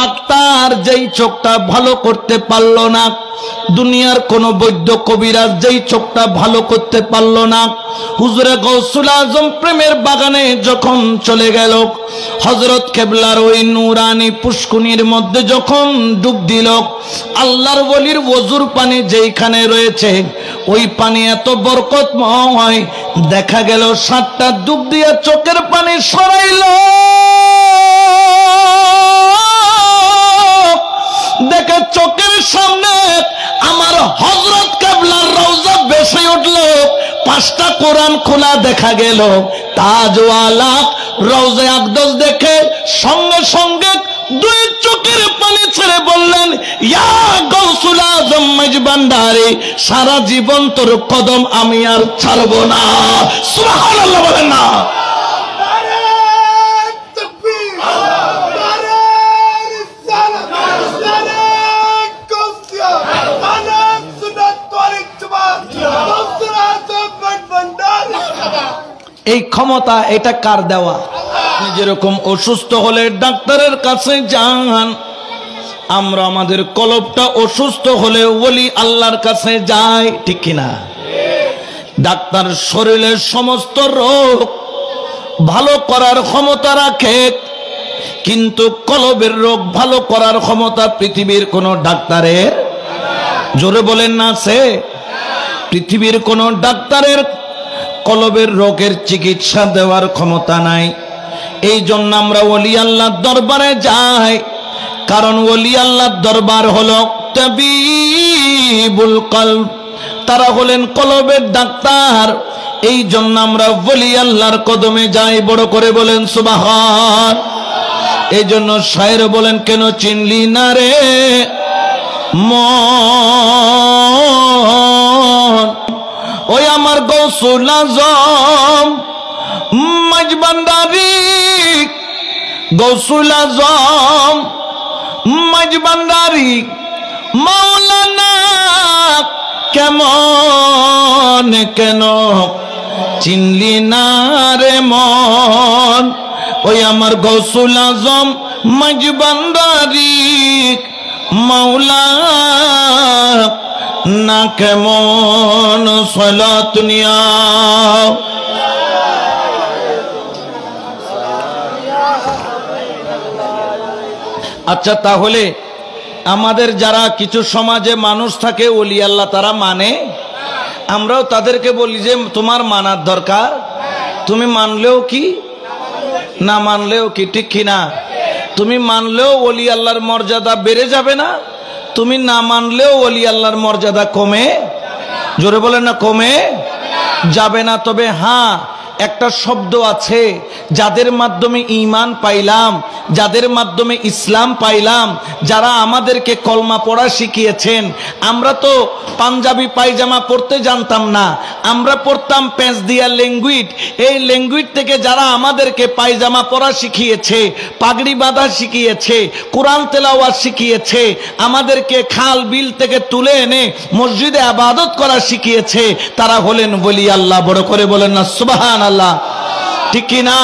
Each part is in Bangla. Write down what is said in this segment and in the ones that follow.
ডাক্তার যেই চোখটা ভালো করতে পারলো না, দুনিয়ার কোন বৈদ্য কবিরাজ যেই চোখটা ভালো করতে পারলো না, হুজুরে গৌসুল আজম প্রেমের বাগানে যখন চলে গেল, হযরত কেবলার ওই নূরানি পুষ্কুনির মধ্যে যখন ডুব দিল, আল্লাহর ওলির ওযুর পানি যেইখানে রয়েছে ওই পানি এত বরকতময়, দেখা গেল 7টা ডুব দিয়া চোখের পানি সরাইল, দেখে চোখের সামনে আমার হযরত কেবলার রওজা ভেসে উঠল, 5টা কোরআন খোলা দেখা গেল, তাজওয়ালা রওজা আকদস দেখে সঙ্গে সঙ্গে 2 চোখের পানি ছেড়ে বললেন, ইয়া গৌসুল আজম মেজবান্ডারি, সারা জীবন তোর কদম আমি আর ছাড়ব না। সুবহানাল্লাহ বলেন না। এই ক্ষমতা এটা কার দেওয়া? যেরকম অসুস্থ হলে ডাক্তারের কাছে যান, আমরা আমাদের কলবটা অসুস্থ হলে ওলি আল্লাহর কাছে যাই, ঠিক কিনা? ডাক্তার শরীরের সমস্ত রোগ ভালো করার ক্ষমতা রাখে, কিন্তু কলবের রোগ ভালো করার ক্ষমতা পৃথিবীর কোন ডাক্তারের, জোরে বলেন না, আছে? পৃথিবীর কোন ডাক্তারের কলবের রোগের চিকিৎসা দেওয়ার ক্ষমতা নাই। এই জন্য আমরা ওলি আল্লাহর দরবারে যাই, কারণ ওলি আল্লাহর দরবার হলো তাবিবুল কলব, তারা হলেন কলবের ডাক্তার। এই জন্য আমরা ওলি আল্লাহর কদমে যাই। বড় করে বলেন সুবহান। এই জন্য শায়ের বলেন, কেন চিনলি না রে মন, ওই আমার গৌসুল আজম মেজবান্ডারি, গৌসুল আজম মেজবান্ডারি মাওলানা, কেমন কেন চিনলি না রে মন, ওই আমার গৌসুল আজম মেজবান্ডারি মাওলা না, কেমন সালাত নিয়া। আচ্ছা, তাহলে আমাদের যারা কিছু সমাজে মানুষ থাকে ওলি আল্লাহ, তারা মানে, আমরাও তাদেরকে বলি যে তোমার মানার দরকার, তুমি মানলেও কি না মানলেও কি, ঠিক কিনা? তুমি মানলেও ওলি আল্লাহর মর্যাদা বেড়ে যাবে না, তুমি না মানলেও ওলি আল্লাহর মর্যাদা কমে, জোরে বলেন না, কমে যাবে না। তবে হ্যাঁ, একটা শব্দ আছে, যাদের মাধ্যমে ঈমান পাইলাম, যাদের মাধ্যমে ইসলাম পাইলাম, যারা আমাদেরকে কলমা পড়া শিখিয়েছেন। আমরা তো পাঞ্জাবি পায়জামা পড়তে জানতাম না, আমরা পড়তাম পেঁচ দিয়া ল্যাঙ্গুয়েজ। এই ল্যাঙ্গুয়েজ থেকে যারা আমাদেরকে পায়জামা পড়া শিখিয়েছে, পাগড়ি বাঁধা শিখিয়েছে, কোরআন তেলাওয়াত শিখিয়েছে, আমাদেরকে খাল বিল থেকে তুলে এনে মসজিদে ইবাদত করা শিখিয়েছে, তারা হলেন ওলি আল্লাহ। বড় করে বলেন না সুবহানাল্লাহ, ঠিক কি না?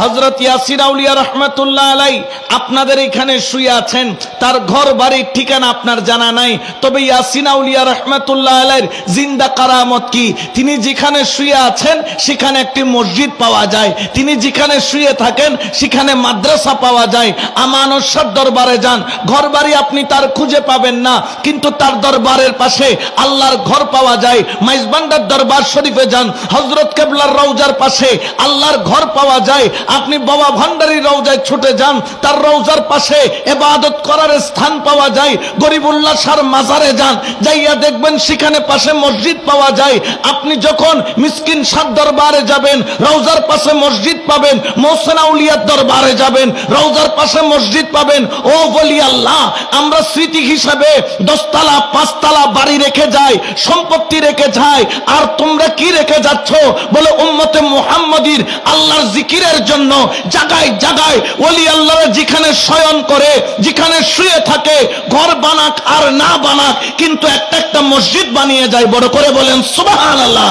হযরত ইয়াসিন আউলিয়া রহমাতুল্লাহ আলাই আপনাদের এখানে শুয়ে আছেন, তার ঘর বাড়ির ঠিকানা আপনার জানা নাই, তবে ইয়াসিন আউলিয়া রহমাতুল্লাহ আলাইর জিন্দা কারামত কি, তিনি যেখানে শুয়ে আছেন সেখানে একটি মসজিদ পাওয়া যায়, তিনি যেখানে শুয়ে থাকেন সেখানে মাদ্রাসা পাওয়া যায়। আমানত শাহ দরবারে যান, ঘর বাড়ি আপনি তার খুঁজে পাবেন না, কিন্তু তার দরবারের পাশে আল্লাহর ঘর পাওয়া যায়। মাইজবান্ডার দরবার শরীফে যান, হযরত কেবলার রওজার পাশে আল্লাহর ঘর পাওয়া যায়। আপনি বাবা ভান্ডারীর রওজায় ছুটে যান, তার রওজার পাশে ইবাদত করার স্থান পাওয়া যায়। গরিবুল্লাহ শাহর মাজারে যান, যাইয়া দেখবেন সেখানে পাশে মসজিদ পাওয়া যায়। আপনি যখন মিসকিন শাহ দরবারে যাবেন, রওজার পাশে মসজিদ পাবেন। মহসিন আউলিয়ার দরবারে যাবেন, রওজার পাশে মসজিদ পাবেন। ও ওলি আল্লাহ, আমরা স্মৃতি হিসাবে 10 তলা 5 তলা বাড়ি রেখে যাই, সম্পত্তি রেখে যাই, আর তোমরা কি রেখে যাচ্ছ? বলে উম্মতে মুহাম্মাদীর আল্লাহর জিকিরের জন্য জায়গায় জায়গায় ওলি আল্লাহরা যেখানে শয়ন করে, যেখানে শুয়ে থাকে, ঘর বানাক আর না বানাক, কিন্তু একটা একটা মসজিদ বানিয়ে যায়। বড় করে বলেন সুবহানাল্লাহ।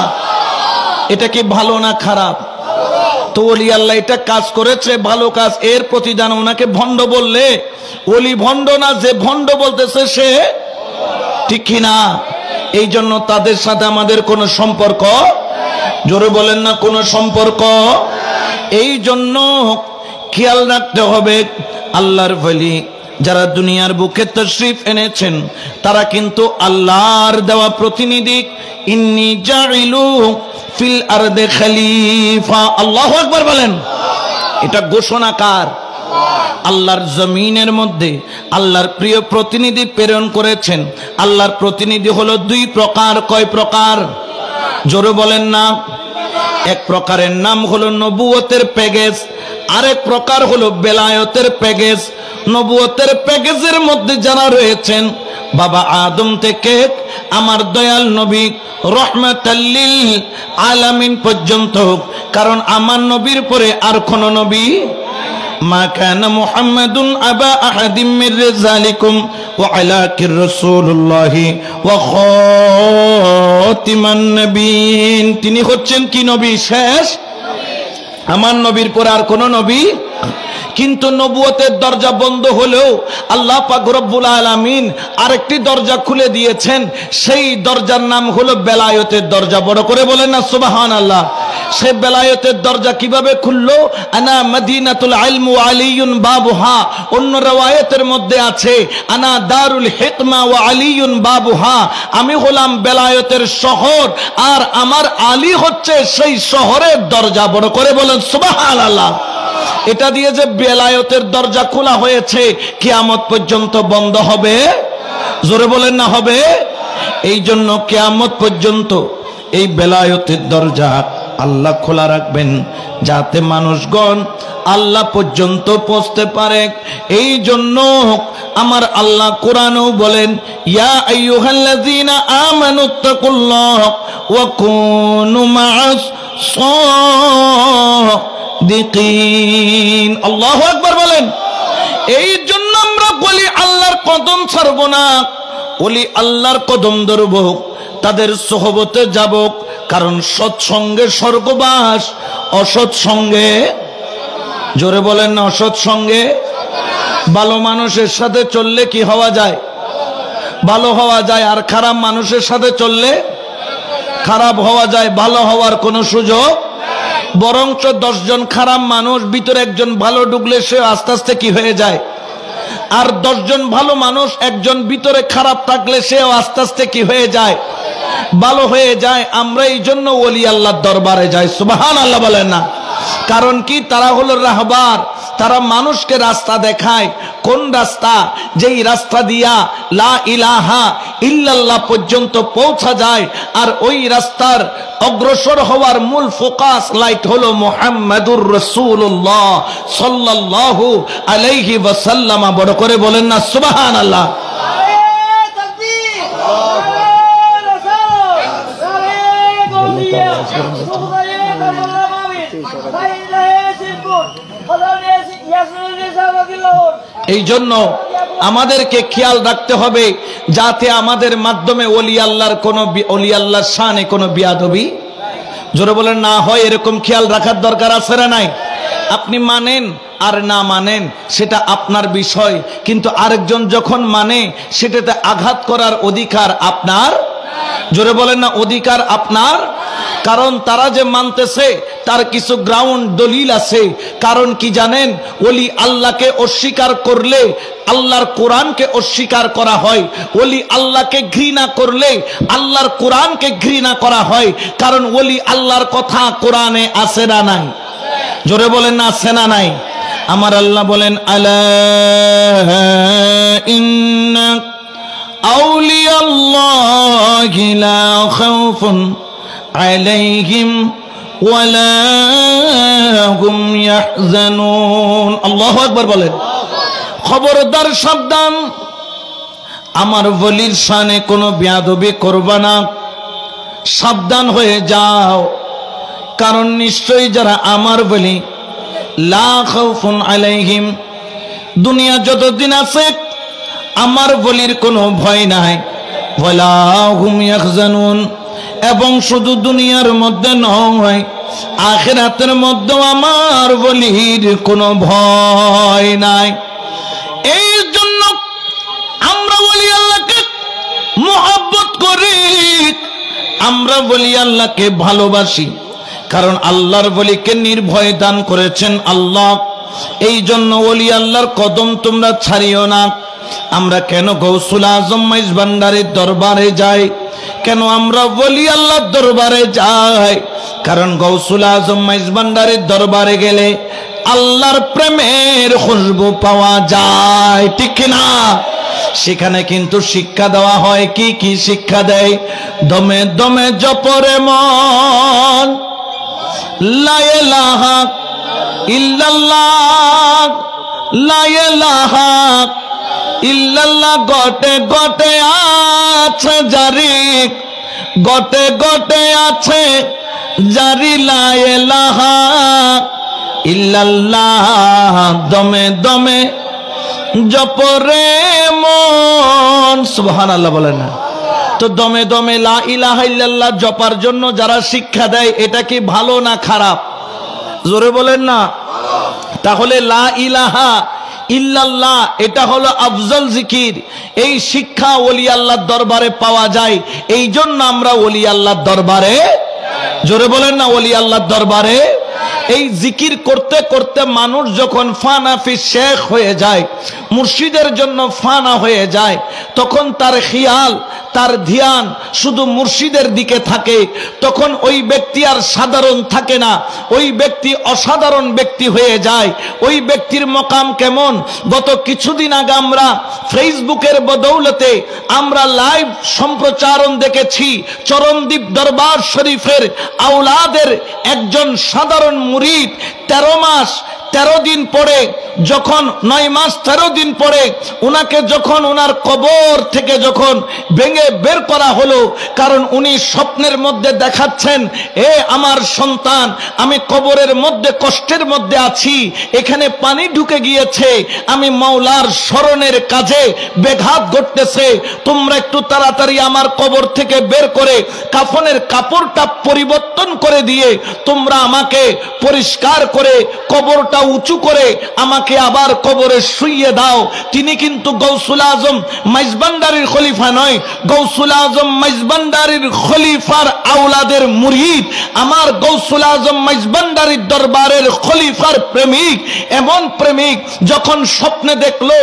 এটা কি ভালো না খারাপ? তো ওলি আল্লাহ এটা কাজ করেছে, ভালো কাজ, এর প্রতিদান ওনাকে ভণ্ড বললে ওলি ভণ্ড না, যে ভণ্ড বলতেছে সে ঠিক কিনা? এই জন্য তাদের সাথে আমাদের কোনো সম্পর্ক, জোরে বলেন না কোনো সম্পর্ক। এই জন্য খেয়াল রাখতে হবে, আল্লাহর ওলি যারা দুনিয়ার বুকে তশরিফ এনেছেন তারা কিন্তু আল্লাহর দেওয়া প্রতিনিধি। ইন্নী জাইলু ফিল আরদে খলিফা, আল্লাহু আকবার বলেন। এটা ঘোষণা কার? আল্লাহর জমিনের মধ্যে আল্লাহর প্রিয় প্রতিনিধি প্রেরণ করেছেন। আল্লাহর প্রতিনিধি হলো দুই প্রকার। কয় প্রকার? জোরে বলেন না। এক প্রকারের নাম হলো নবুয়তের প্যাকেজ, আরেক প্রকার হলো বেলায়তের প্যাকেজ। নবুয়তের প্যাকেজের মধ্যে যারা রয়েছেন বাবা আদম থেকে আমার দয়াল নবী রহমাতাল লিল আলামিন পর্যন্ত, কারণ আমার নবীর পরে আর কোন নবী মা কানা মুহাম্মাদুন আবা আহাদিম মির রিজালিকুম ওয়ালাকির রাসূলুল্লাহি ওয়া খাতিমান নবিয়িন। তিনি হচ্ছেন কি নবী? শেষ। আমার নবীর পরে আর কোন নবী। কিন্তু নবুয়তের দরজা বন্ধ হলেও আল্লাহ পাক রব্বুল আলামিন আরেকটি দরজা খুলে দিয়েছেন, সেই দরজার নাম হলো বেলায়েতের দরজা। বড় করে বলেন না সুবহানাল্লাহ। সেই বেলায়েতের দরজা কিভাবে খুললো? আনা মদিনাতুল ইলম ওয়া আলিয়ুন বাবুহা। অন্য riwayতের মধ্যে আছে আনা দারুল হিকমা ওয়া আলিয়ুন বাবুহা। আমি হলাম বেলায়েতের শহর আর আমার আলী হচ্ছে সেই শহরের দরজা। বড় করে বলেন সুবহানাল্লাহ। এটা দিয়ে যে বেলায়েতের দরজা খোলা হয়েছে, কিয়ামত পর্যন্ত বন্ধ হবে? জোরে বলেন না হবে? এই জন্য কিয়ামত পর্যন্ত এই বেলায়েতের দরজা আল্লাহ খোলা রাখবেন, যাতে মানুষগণ আল্লাহ পর্যন্ত পৌঁছতে পারে। এই জন্য আমার আল্লাহ কোরআনেও বলেন, ইয়া আইয়ুহাল্লাযীনা আমানুত্তাকুল্লাহ ওয়া কুনু মা'আস সাদিকিন। আল্লাহু আকবার বলেন। এই জন্য আমরা বলি আল্লাহর কদম ছাড়ব না, বলি আল্লাহর কদম ধরব, তাদের সোহবতে যাব, কারণ সৎসঙ্গে স্বর্গবাস, অসৎ সঙ্গে, জোরে বলেন না, অসৎ সঙ্গে। ভালো মানুষের সাথে চললে কি হওয়া যায়? ভালো হওয়া যায়। আর খারাপ মানুষের সাথে চললে খারাপ হওয়া যায়। ভালো হওয়ার কোনো সুযোগ, বরঞ্চ 10 জন খারাপ মানুষ ভিতরে একজন ভালো ঢুকলে সে আস্তে আস্তে কি হয়ে যায়? আর 10 জন ভালো মানুষ একজন ভিতরে খারাপ থাকলে সেও আস্তে আস্তে কি হয়ে যায়? ভালো হয়ে যায়। আমরা এই জন্য ওলি আল্লাহর দরবারে যাই। সুবহানাল্লাহ বলেন না। কারণ কি? তারা হলো রাহবার, তারা মানুষকে রাস্তা দেখায়। কোন রাস্তা? যেই রাস্তা দিয়া লা ইলাহা ইল্লাল্লাহ পর্যন্ত পৌঁছা যায়। আর ওই রাস্তার অগ্রসর হওয়ার মূল ফোকাস লাইট হলো মুহাম্মাদুর রাসূলুল্লাহ সাল্লাল্লাহু আলাইহি ওয়াসাল্লাম। বড় করে বলেন না সুবহানাল্লাহ। এই জন্য আমাদেরকে খেয়াল রাখতে হবে যাতে আমাদের মাধ্যমে ওলি আল্লাহর কোনো ওলি আল্লাহর শানে কোনো বিয়াদবি, জোরে বলেন, না হয়। এরকম খেয়াল রাখার দরকার আছে না নাই? আপনি মানেন আর না মানেন সেটা আপনার বিষয়, কিন্তু আরেকজন যখন মানে সেটাতে আঘাত করার অধিকার আপনার, জোরে বলেন না, অধিকার আপনার। কারণ তারা যে মানতেছে তার কিছু গ্রাউন্ড দলিল আছে। কারণ কি জানেন? ওলি আল্লাহকে অস্বীকার করলে আল্লাহর কোরআনকে অস্বীকার করা হয়। ওলি আল্লাহকে ঘৃণা করলে আল্লাহর কোরআনকে ঘৃণা করা হয়। কারণ ওলি আল্লাহর কথা কোরআনে আছে না নাই? জোরে বলেন না, আছে না নাই? আমার আল্লাহ বলেন, আলা ইন্না আউলিয়াল্লাহি লা খাউফুন আলাইহিম ওয়ালা হুম ইয়াহজানুন। আল্লাহু আকবার বলেন। খবরদার, সাবধান, আমার ওলির শানে কোনো বেয়াদবি করবা না। সাবধান হয়ে যাও, কারণ নিশ্চয়ই যারা আমার ওলি লা খাউফুন আলাইহিম, দুনিয়া যতদিন আছে আমার ওলির কোনো ভয় নাই, ওয়ালা হুম ইয়াহজানুন, এবং শুধু দুনিয়ার মধ্যে নয় আখিরাতের মধ্যে আমার ওলির কোনো ভয় নাই। এই জন্য আমরা ওলি আল্লাহকে মহব্বত করি, আমরা ওলি আল্লাহকে ভালোবাসি, কারণ আল্লাহর ওলিকে নির্ভয় দান করেছেন আল্লাহ। এই জন্য ওলি আল্লাহর কদম তোমরা ছাড়িও না। আমরা কেন গৌসুল আজম মাইজ ভান্ডারীর দরবারে যাই? কেন আমরা ওলি আল্লাহর দরবারে যাই? কারণ গৌসুল আজম মাইজ ভান্ডারীর দরবারে গেলে আল্লাহর প্রেমের খুশবু পাওয়া যায়, ঠিক না? সেখানে কিন্তু শিক্ষা দেওয়া হয়। কি কি শিক্ষা দেয়? দমে দমে জপরে মন, লা ইলাহা ইল্লাল্লাহ, লা ইলাহা ইল্লাল্লাহ। গটে গটে আছে জারি, গটে গটে আছে জারি, লা ইলাহা ইল্লাল্লাহ। দমে দমে জপরে মন, সুবহানাল্লাহ বলেন না? তো দমে দমে লা ইলাহা ইল্লাল্লাহ জপার জন্য যারা শিক্ষা দেয়, এটা কি ভালো না খারাপ? জোরে বলেন না। তাহলে লা ইলাহা ইল্লাল্লাহ এটা হলো আফজল জিকির। এই শিক্ষা ওলি আল্লাহর দরবারে পাওয়া যায়। এই জন্য আমরা ওলি আল্লাহর দরবারে, জোরে বলেন না, ওলি আল্লাহর দরবারে এই জিকির করতে করতে মানুষ যখন ফানা ফি শেখ হয়ে যায়, মুর্শিদের জন্য ফানা হয়ে যায়, তখন তার খেয়াল, তার ধ্যান শুধু মুর্শিদের দিকে থাকে। তখন ওই ব্যক্তি আর সাধারণ থাকে না, ওই ব্যক্তি অসাধারণ ব্যক্তি হয়ে যায়। ওই ব্যক্তির মকাম কেমন? গত কিছুদিন আগে আমরা ফেসবুকের বদৌলতে আমরা লাইভ সম্প্রচারণ দেখেছি। চরণদ্বীপ দরবার শরীফের আওলাদের একজন সাধারণ মুরিদ 13 মাস 13 দিন পরে, যখন 9 মাস 13 দিন পরে উনাকে যখন উনার কবর থেকে যখন ভেঙে বের করা হলো, কারণ উনি স্বপ্নের মধ্যে দেখাচ্ছেন, এ আমার সন্তান, আমি কবরের মধ্যে কষ্টের মধ্যে আছি, এখানে পানি ঢুকে গিয়েছে, আমি মাওলার স্মরণের কাজে ব্যাঘাত ঘটতেছে, তোমরা একটু তাড়াতাড়ি আমার কবর থেকে বের করে কাফনের কাপড়টা পরিবর্তন করে দিয়ে তোমরা আমাকে পরিষ্কার করে কবরটা উঁচু করে আমাকে আবার কবরে শুইয়ে দাও। তিনি কিন্তু গৌসুল আজম মাইজ ভান্ডারীর খলিফা নয়, গৌসুল আজম মাইজ ভান্ডারীর খলিফার আওলাদের মুরিদ। আমার গৌসুল আজম মাইজ ভান্ডারীর দরবারের খলিফার প্রেমিক। এমন প্রেমিক যখন স্বপ্নে দেখলো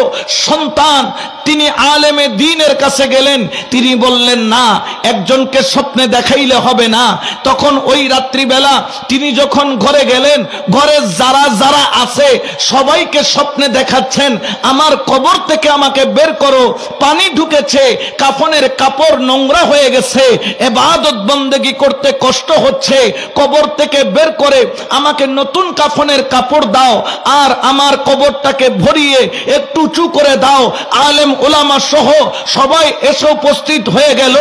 সন্তান, তিনি আলেমে দ্বীনের কাছে গেলেন। তিনি বললেন, না, একজনকে স্বপ্নে দেখাইলে হবে না। তখন ওই রাত্রিবেলা তিনি যখন ঘরে গেলেন, ঘরে যারা যারা আছে সবাইকে স্বপ্নে দেখাচ্ছেন, আমার কবর থেকে আমাকে বের করো, পানি ঢুকেছে, কাফনের কাপড় নোংরা হয়ে গেছে, ইবাদত বন্দেগী করতে কষ্ট হচ্ছে, কবর থেকে বের করে আমাকে নতুন কাফনের কাপড় দাও, আর আমার কবরটাকে ভরিয়ে একটু উঁচু করে দাও। আলেম ওলামা সহ সবাই এসে উপস্থিত হয়ে গেল।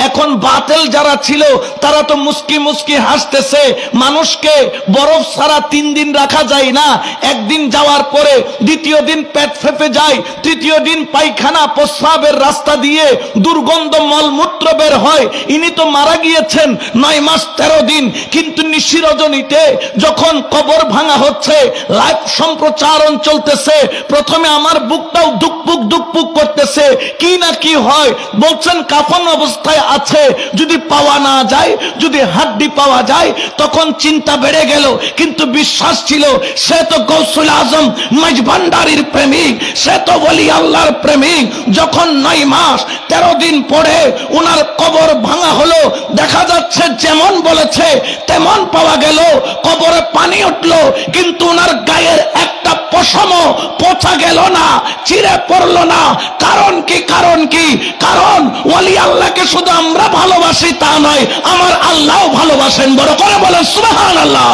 এখন বাতিল যারা ছিল তারা তো মুস্কি মুস্কি হাসতেছে। মানুষকে বরফ ছাড়া 3 দিন রাখা যায় না, একদিন যাওয়ার পরে দ্বিতীয় দিন পেট ফেপে যায়, তৃতীয় দিন পায়খানা প্রস্রাবের রাস্তা দিয়ে দুর্গন্ধ মলমূত্র বের হয়। ইনি তো মারা গিয়েছেন 9 মাস 13 দিন, কিন্তু নিশি রজনীতে যখন কবর ভাঙা হচ্ছে, লাইভ সম্প্রচারণ চলতেছে, প্রথমে আমার বুকটাও দুকপুক দুকপুক করতেছে, কি না কি হয়। বলছেন কাফন অবস্থায় আছে, যদি পাওয়া না যায়, যদি হাড্ডি পাওয়া যায়, তখন চিন্তা বেড়ে গেল। কিন্তু বিশ্বাস ছিল, সে তো গৌসুল আজম মাইজ ভান্ডারীর প্রেমিক, সে তো ওলি আল্লাহর প্রেমিক। যখন 9 মাস 13 দিন পরে উনার কবর ভাঙা হলো, দেখা যাচ্ছে যেমন বলেছে তেমন পাওয়া গেল, কবরে পানি উঠলো, কিন্তু উনার গায়ের একটা পশমও পচা গেল না, চিরে পড়লো না। কারণ কি? কারণ কি? কারণ ওলি আল্লাহকে শুধু আমরা ভালোবাসি তা নয়, আমার আল্লাহও ভালোবাসেন। বড় করে বলেন সুবহানাল্লাহ।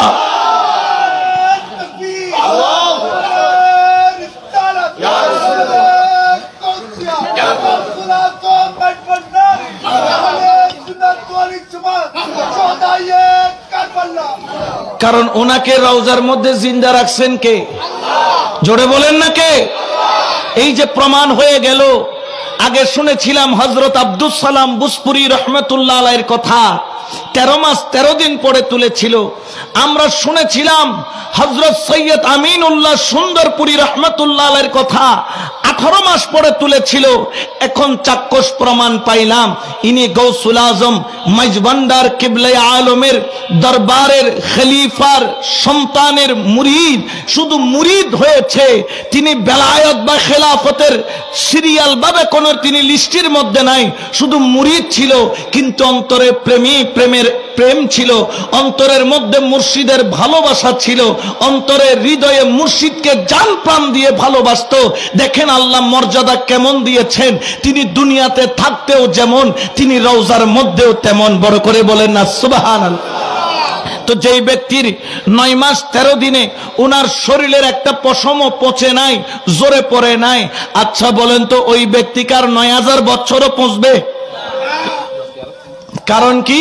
কারণ ওনাকে রওজার মধ্যে জিন্দা রাখছেন কে? জোরে বলেন না কে? এই যে প্রমাণ হয়ে গেল। আগে শুনেছিলাম হযরত আব্দুস সালাম বুসপুরি রহমাতুল্লাহ আলাইহির কথা, 13 মাস 13 দিন পরে তুলেছিল। আমরা শুনেছিলাম হযরত সৈয়দ আমিনুল্লাহ সুন্দরপুরী রাহমাতুল্লাহ আলাইহির কথা 18 মাস পরে তুলেছিল। এখন চাক্ষুষ প্রমাণ পাইলাম ইনি গৌসুল আজম মাইজভান্ডার কিবলা আলমের দরবারের খলিফার সন্তানের মুরিদ। শুধু মুরিদ হয়েছে, তিনি বেলায়েত বা খেলাফতের সিরিয়াল ভাবে কোন তিনি লিস্টের মধ্যে নাই, শুধু মুরিদ ছিল। কিন্তু অন্তরে প্রেম ছিল, অন্তরের মধ্যে মুর্শিদের ভালোবাসা ছিল, অন্তরে হৃদয়ে মুর্শিদকে জান প্রাণ দিয়ে ভালোবাসতো। দেখেন আল্লাহ মর্যাদা কেমন দিয়েছেন, তিনি দুনিয়াতে থাকতেও যেমন, তিনি রওজার মধ্যেও তেমন। বড় করে বলেন না সুবহানাল্লাহ। তো যেই ব্যক্তির 9 মাস 13 দিনে ওনার শরীরের একটা পশমও পচে নাই, জোরে পড়ে নাই, আচ্ছা বলেন তো ওই ব্যক্তিকার 9000 বছরও পৌঁছবে? কারণ কি?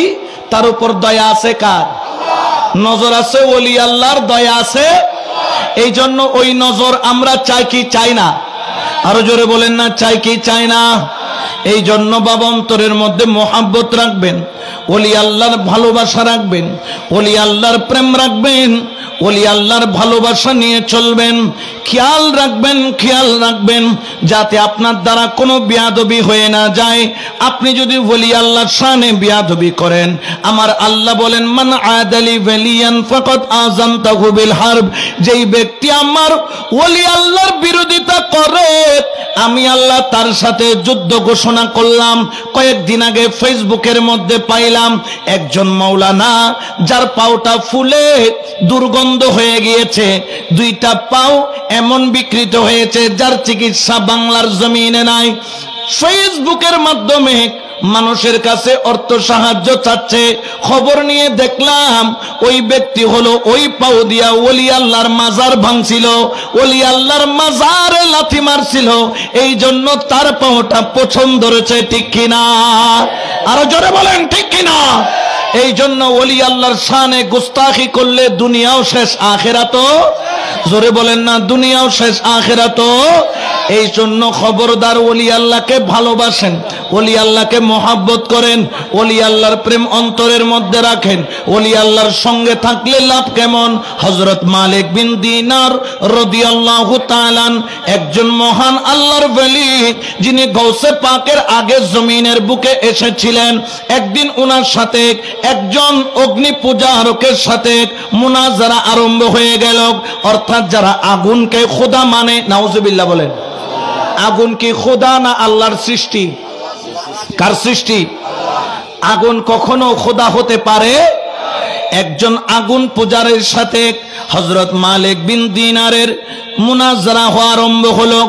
তার উপর দয়া আছে কার? নজর আছে ওলি আল্লাহর, দয়া আছে। এই জন্য ওই নজর আমরা চাই কি চাই না? আরো জোরে বলেন না, চাই কি চাই না? এই জন্য বাবা অন্তরের মধ্যে মোহাব্বত রাখবেন, ওলি আল্লাহর ভালোবাসা রাখবেন, ওলি আল্লাহর প্রেম রাখবেন, ওলি আল্লাহর ভালোবাসা নিয়ে চলবেন। খেয়াল রাখবেন যাতে আপনার দ্বারা কোনো বেয়াদবি হয়ে না যায়। আপনি যদি ওলি আল্লাহর শানে বেয়াদবি করেন, আমার আল্লাহ বলেন মান আদালি ওয়ালিয়ান ফাকাদ আযানতাহু বিল হারব। যেই ব্যক্তি আমার ওলি আল্লাহর বিরোধিতা করে, আমি আল্লাহ তার সাথে যুদ্ধ ঘোষণা করলাম। কয়েকদিন আগে ফেসবুকের মধ্যে পাইলাম একজন মাওলানা, যার পাওটা ফুলে দুর্গন্ধ হয়ে গিয়েছে, 2টা পাও এমন বিকৃত হয়েছে যার চিকিৎসা বাংলার জমিনে নাই। ফেসবুকের মাধ্যমে মানুষের কাছে অর্থ সাহায্য চাচ্ছে। খবর নিয়ে দেখলাম ওই ব্যক্তি হলো ওই পাও দিয়া ওলি আল্লাহর মাজার ভাঙছিল, ওলি আল্লাহর মাজারে লাথি মারছিল। এই জন্য তার পাওটা পছন্দ ধরেছে, ঠিক কিনা? আরো জোরে বলেন ঠিক কিনা? এই জন্য ওলি আল্লাহর শানে গুস্তাখি করলে দুনিয়াও শেষ আখিরাতও, জোরে বলেন না, দুনিয়াও শেষ আখিরাতও। এই জন্য খবরদার, ওলি আল্লাহকে ভালোবাসেন, ওলি আল্লাহকে মহাব্বত করেন, ওলি আল্লাহর প্রেম অন্তরের মধ্যে রাখেন। ওলি আল্লাহর সঙ্গে থাকলে লাভ কেমন? হযরত মালিক বিন দিনার রাদিয়াল্লাহু তাআলা একজন মহান আল্লাহর ওলি, যিনি গৌসে পাকের আগে জমিনের বুকে এসেছিলেন। একদিন ওনার সাথে একজন অগ্নি পূজারকের সাথে মুনাজারা আরম্ভ হয়ে গেল। অর্থাৎ যারা আগুনকে খোদা মানে, নাউজুবিল্লাহ বলেন, আগুন কি খোদা না আল্লাহর সৃষ্টি? কার সৃষ্টি? আগুন কখনো খোদা হতে পারে? একজন আগুন পূজারের সাথে হযরত মালিক বিন দিনারের মুনাজারা হওয়া আরম্ভ হলো।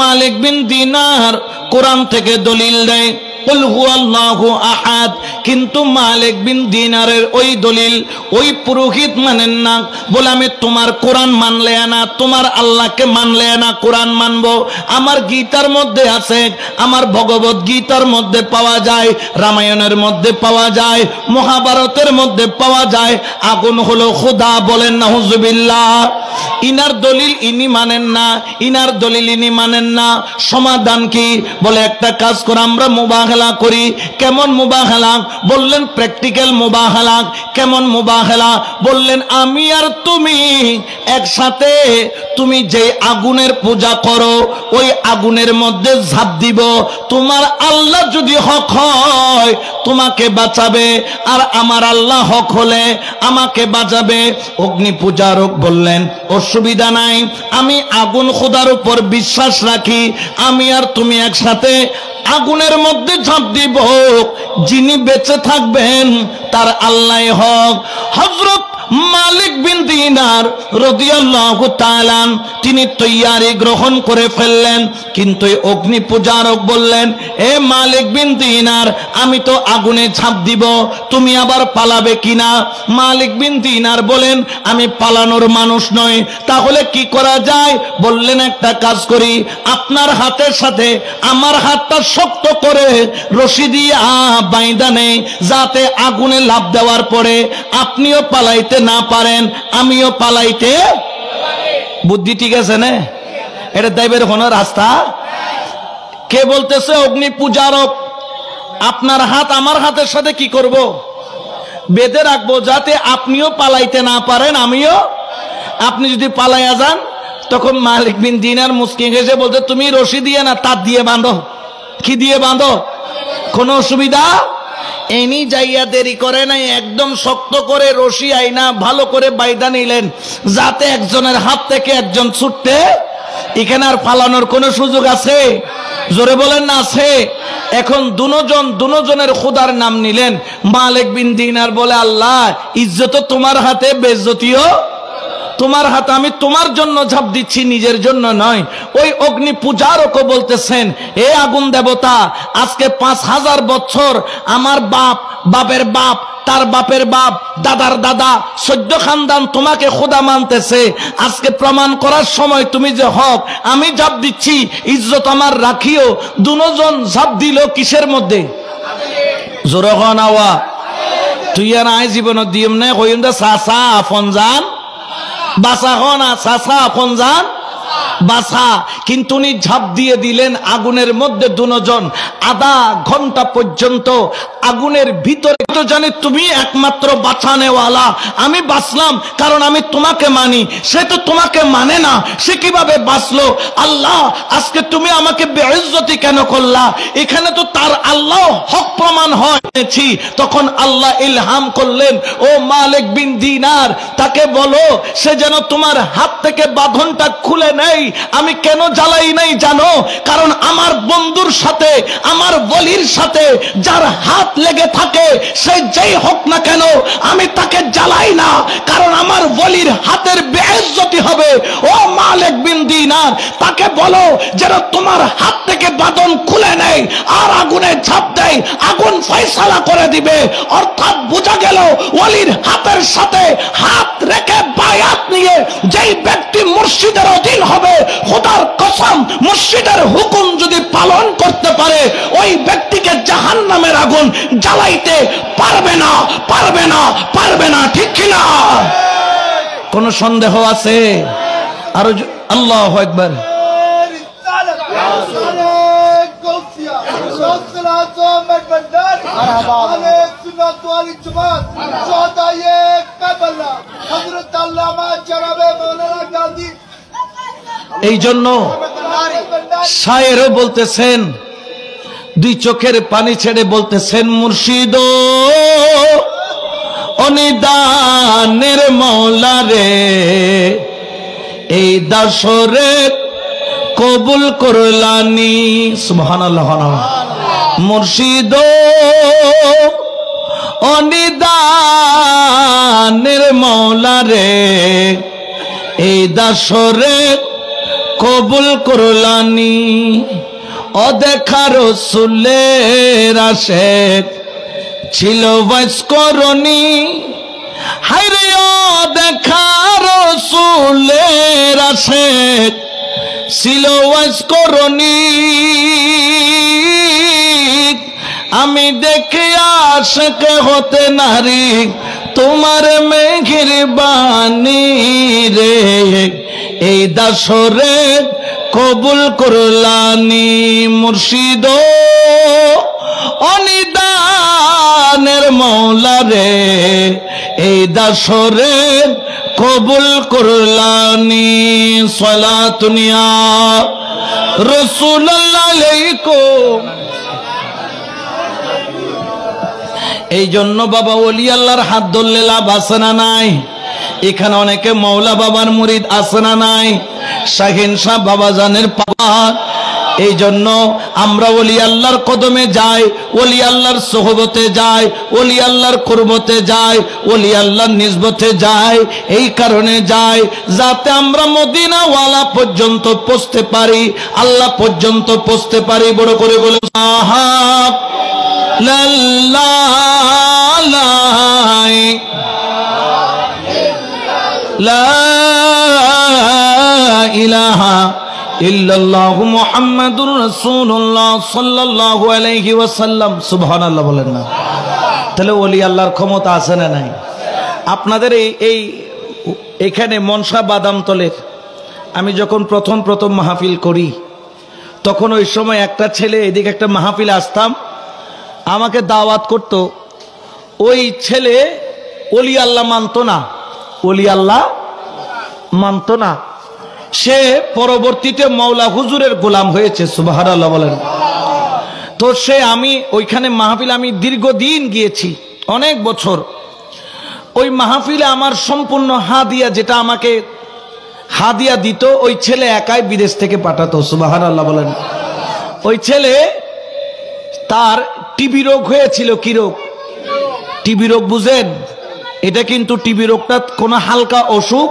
মালিক বিন দিনার কোরআন থেকে দলিল দেয় কুল হুয়াল্লাহু আহাদ, কিন্তু মালিক বিন দিনারের ওই দলিল ওই পুরোহিত মানেন না। বলে আমি তোমার কোরআন মানলে না, তোমার আল্লাহকে মানলে না, কোরআন মানবো। আমার গীতার মধ্যে আছে, আমার ভগবত গীতার মধ্যে পাওয়া যায়, রামায়ণের মধ্যে পাওয়া যায়, মহাভারতের মধ্যে পাওয়া যায় আগুন হলো খোদা। বলেন নাউজুবিল্লাহ। ইনার দলিল ইনি মানেন না, ইনার দলিল ইনি মানেন না। সমাধান কি? বলে একটা কাজ করে আমরা মুবাহালা করি। কেমন মুবাহালা? বললেন প্র্যাকটিক্যাল মুবাহালা। কেমন মুবাহালা? বললেন আমি আর তুমি একসাথে, তুমি যে আগুনের পূজা করো ওই আগুনের মধ্যে ঝাঁপ দিব। তোমার আল্লাহ যদি হক হয় তোমাকে বাঁচাবে, আর আমার আল্লাহ হক হলে আমাকে বাঁচাবে। অগ্নি পূজারক বললেন অসুবিধা নাই, আমি আগুন খোদার উপর বিশ্বাস রাখি, আমি আর তুমি একসাথে আগুনের মধ্যে ঝাঁপ দিব। যিনি বেঁচে থাকবেন তার আল্লাহ হক। হযরত মালিক বিন দিনার রাদিয়াল্লাহু তাআলা তিনি তৈয়ারি গ্রহণ করে ফেললেন। কিন্তু অগ্নি পূজারক বললেন, এ মালিক বিন দিনার, আমি তো আগুনে ঝাঁপ দিব, তুমি আবার পালাবে কিনা? মালিক বিন দিনার বলেন, আমি পালানোর মানুষ নই। তাহলে কি করা যায়? বললেন একটা কাজ করি, আপনার হাতের সাথে আমার হাতটা শক্ত করে রশি দিয়ে বাইন্ধা নেই, যাতে আগুনে লাফ দেওয়ার পরে আপনিও পালাইতে না পারেন, আমিও পালাইতে। বুদ্ধি ঠিক আছে না? এটা দাইবের কোন রাস্তা? কে বলতেছে? অগ্নি পূজারক। আপনার হাত আমার হাতের সাথে কি করব? বেঁধে রাখবো যাতে আপনিও পালাইতে না পারেন, আমিও। আপনি যদি পালাইয়া যান তখন মালিক বিন দিনার মুস্কি হেসে বলতে, তুমি রশি দিয়ে না তার দিয়ে বাঁধো। কি দিয়ে বাঁধো? কোনো অসুবিধা এনি যাইয়া দেরি করে নাই, একদম শক্ত করে রশি আইনা ভালো করে বাইদা নিলেন যাতে একজনের হাত থেকে একজন ছুটতে। এখানে আর পালানোর কোনো সুযোগ আছে? জোরে বলেন না আছে? এখন দুজনের খোদার নাম নিলেন। মালিক বিন দিনার বলে, আল্লাহ ইজ্জত তোমার হাতে, বেইজ্জতিও তোমার হাতে, আমি তোমার জন্য ঝাঁপ দিচ্ছি, নিজের জন্য নয়। ওই অগ্নি পূজারকও বলতেছেন, এ আগুন দেবতা, আজকে 5000 বছর আমার বাপের বাপ, তার বাপের বাপ, দাদার দাদা, 14 খানদান তোমাকে খোদা মানতেছে। আজকে প্রমাণ করার সময় তুমি যে হক, আমি ঝাঁপ দিচ্ছি, ইজ্জত আমার রাখিও। দুজন ঝাঁপ দিল কিসের মধ্যে? জোরে হন আওয়া। তুই আর আই জীবন দিম না কইম দা সাসা আপন জান বাসা হনা, সাসা আপন জান বাসা। কিন্তু উনি ঝাঁপ দিয়ে দিলেন আগুনের মধ্যে। দুজন আধা ঘন্টা পর্যন্ত আগুনের ভিতরে। তো জানি তুমি একমাত্র বাঁচানেওয়ালা, আমি বাঁচলাম কারণ আমি তোমাকে মানি। সে তো তোমাকে মানে না, সে কিভাবে বাঁচলো? আল্লাহ আজকে তুমি আমাকে বেইজ্জতি কেন করলা? এখানে তো তার আল্লাহ হক প্রমাণ হয়েছি। তখন আল্লাহ ইলহাম করলেন, ও মালিক বিন দিনার, তাকে বলো সে যেন তোমার হাত থেকে বাঁধনটা খুলে নেই। আমি কেন জ্বালাই নাই জানো? কারণ আমার বন্ধুর সাথে, আমার ওলির সাথে যার হাত লেগে থাকে, সে যেই হোক না কেন, আমি তাকে জ্বালাই না, কারণ আমার ওলির হাতের বেইজ্জতি হবে। ও মালিক বিন দিনার, তাকে বলো যেন তোমার হাত থেকে বাঁধন খুলে নেয় আর আগুনে ঝাঁপ দেয়, আগুন ফয়সালা করে দিবে। অর্থাৎ বোঝা গেল ওলির হাতের সাথে হাত রেখে বায়াত নিয়ে যেই ব্যক্তি মুর্শিদের অধীন হবে, খোদার কসম মুর্শিদের হুকুম যদি পালন করতে পারে, ওই ব্যক্তিকে জাহান্নামের আগুন জ্বালাইতে পারবে না, পারবে না, পারবে না। ঠিক কিনা? কোন সন্দেহ আছে? আরো আল্লাহু আকবার। এই জন্য শায়েরও বলতেছেন, দুই চোখের পানি ছেড়ে বলতেছেন, মুর্শিদ অনিদানের মওলা রে, এই দাসরে কবুল করলানি। সুবহানাল্লাহ। মুর্শিদ অনিদানের মওলা রে, এই দাসরে কবুল করলানি। অদেখা রাসূলের আশিক ছিল ওয়াজ করনি। হায়রে অদেখা রাসূলের আশিক ছিল ওয়াজ করনি। আমি দেখে আশিক হতে নারী, তোমার মেহেরবানি রে, এই দাসরে কবুল করলানি। মুর্শিদ অনিদানের মওলা রে, এই দাসরে কবুল করলানি। সালাতুন ইয়া রাসূলুল্লাহ আলাইকুম। এই জন্য বাবা ওলি আল্লাহর হাত ধরলে লাভ আছে না নাই? এখানে অনেকে মৌলা বাবার মুরিদ আছে না নাই? শাহিন শাহ বাবা জানের পাপা। এই জন্য আমরা ওলি আল্লাহর কদমে যাই, ওলি আল্লাহর সোহবতে যাই, ওলি আল্লাহর কুরবতে যাই, ওলি আল্লাহর নিসবতে যাই। এই কারণে যাই যাতে আমরা মদিনা ওয়ালা পর্যন্ত পৌঁছতে পারি, আল্লাহ পর্যন্ত পৌঁছতে পারি। বড় করে বলে সাহাব লাল্লাই লা ইলাহা ইল্লাল্লাহু মুহাম্মাদুর রাসূলুল্লাহ সাল্লাল্লাহু আলাইহি ওয়াসাল্লাম। সুবহানাল্লাহ বলেন না? তাহলে ওলি আল্লাহর ক্ষমতা আছে না নাই? আপনাদের এইখানে মনসা বাদামতলের আমি যখন প্রথম মাহফিল করি, তখন ওই সময় একটা ছেলে, এদিকে একটা মাহফিল আসতাম, আমাকে দাওয়াত করত। ওই ছেলে ওলি আল্লাহ মানতো না, ওলি আল্লাহ মানতো না। সে পরবর্তীতে মাওলা হুজুরের গোলাম হয়েছে, সুবহানাল্লাহ বলেন। তো সে, আমি ওইখানে মাহফিল আমি দীর্ঘদিন গিয়েছি, অনেক বছর। ওই মাহফিলে আমার সম্পূর্ণ হাদিয়া, যেটা আমাকে হাদিয়া দিত, ওই ছেলে একাই বিদেশ থেকে পাঠাতো, সুবহানাল্লাহ বলেন। ওই ছেলে, তার টিবি রোগ হয়েছিল। কি রোগ? টিবি রোগ বুঝেন? এটা কিন্তু টিবি রোগটা কোনো হালকা অসুখ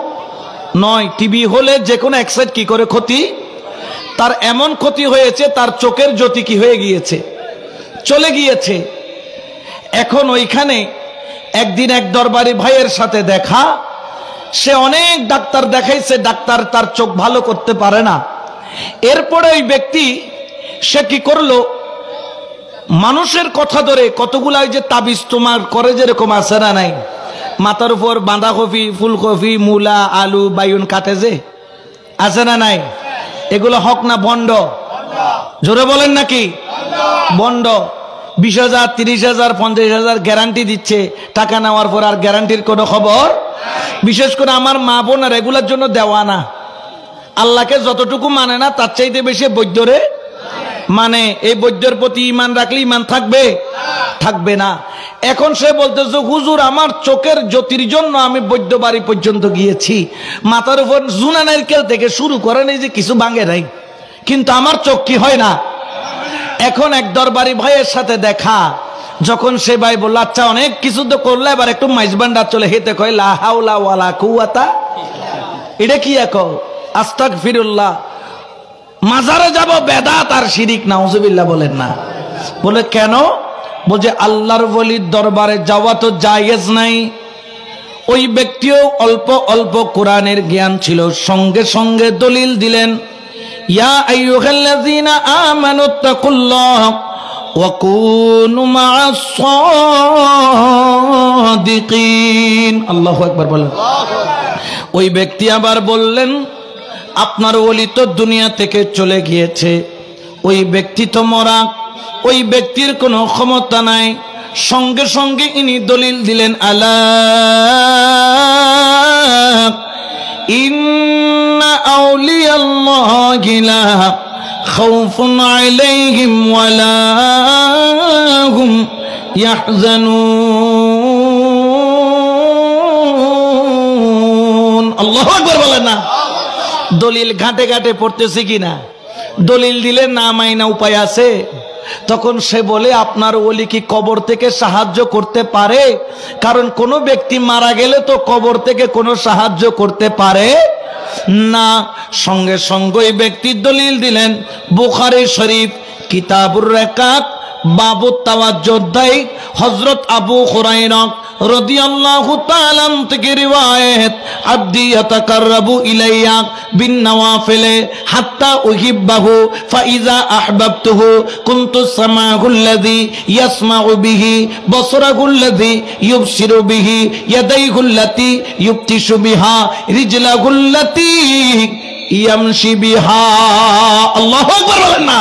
নয়। টিবি হলে যে কোনো এক সাইড কি করে ক্ষতি, তার এমন ক্ষতি হয়েছে, তার চোখের জ্যোতি কি হয়ে গিয়েছে, চলে গিয়েছে। এখন ওইখানে একদিন এক দরবারি ভাইয়ের সাথে দেখা, সে অনেক ডাক্তার দেখাইছে, ডাক্তার তার চোখ ভালো করতে পারে না। এরপরে ওই ব্যক্তি সে কি করলো, মানুষের কথা ধরে কতগুলা যে তাবিজ তোমার করে, যেরকম আছে না নাই, মাথার উপর বাঁধাকপি, ফুলকপি, মূলা, আলু, বাইগুন কাটে যে, আছে না নাই? এগুলো হক না বন্ড? জোরে বলেন নাকি বন্ড? 20,000, 30,000, 50,000 গ্যারান্টি দিচ্ছে, টাকা নেওয়ার পর আর গ্যারান্টির কোনো খবর। বিশেষ করে আমার মা বোনের এগুলোর জন্য দেওয়া না। আল্লাহকে যতটুকু মানে না, তার চাইতে বেশি বৈদ্যরে মানে। এই বৈদ্যের প্রতি ইমান রাখলে ইমান থাকবে? থাকবে না। এখন সে বলতেছে, হুজুর আমার চোখের জ্যোতির জন্য আমি বৈদ্য বাড়ি পর্যন্ত গিয়েছি, মাথার উপর জুনা নারকেল থেকে শুরু করে নেই যে কিছু ভাঙে নাই, কিন্তু আমার চোখ কি হয় না। এখন এক দরবারি ভাইয়ের সাথে দেখা, যখন সে ভাই বলল, আচ্ছা অনেক কিছু তো করলে, এবার একটু মাইজবান্ডা চলে হেতে কয় লা হাওলা ওয়ালা কুওয়াতা। এটা কি এখন? আস্তাগফিরুল্লাহ। মাজারে যাব বেদাত আর শিরিক, নাউজুবিল্লাহ বলেন না। বলে কেন? বলছে আল্লাহর ওলির দরবারে যাওয়া তো জায়েজ নাই। ওই ব্যক্তিও অল্প অল্প কোরআনের জ্ঞান ছিল, সঙ্গে সঙ্গে দলিল দিলেন, ইয়া আইয়ুহাল্লাযীনা আমানুত্তাকুল্লাহ ওয়া কুনু মা'আস সাদিকিন। আল্লাহু আকবার বলেন। ওই ব্যক্তি আবার বললেন, আপনার ওলি তো দুনিয়া থেকে চলে গিয়েছে, ওই ব্যক্তি তো মরা, ওই ব্যক্তির কোনো ক্ষমতা নাই। সঙ্গে সঙ্গে ইনি দলিল দিলেন, আলা ইন্না আউলিয়াল্লাহি লা খাউফুন আলাইহিম ওয়া লা হুম ইয়াহজানুন। আল্লাহু আকবার বলেন না। দলিল ঘাটে ঘাটে পড়তেছি কিনা? দলিল দিলে না মাইনা উপায় আছে? তখন সে বলে, আপনার ওলি কি কবর থেকে সাহায্য করতে পারে? কারণ কোন ব্যক্তি মারা গেলে তো কবর থেকে কোনো সাহায্য করতে পারে না। সঙ্গে সঙ্গে ওই ব্যক্তির দলিল দিলেন, বুখারী শরীফ কিতাবুর রিকাত বাবু তাওয়াজ্জুহ অধ্যায়, হযরত আবু হুরায়রা রাদিয়াল্লাহু তাআলা থেকে রিওয়ায়াত, আব্দি ইয়াতাকাররাবু ইলাইয়া বিন নওয়াফিল হাত্তা উহিব্বাহু ফাইজা আহবাবতুহু কুনতু সামাহুল্লাযী ইয়াসমাউ বিহি বসরাহুল্লাযী ইউবসিরু বিহি ইয়াদাইহুল্লাতী ইউবতিশু বিহা রিজলাহুল্লাতী ইয়ামশি বিহা। আল্লাহু আকবার বলেন না।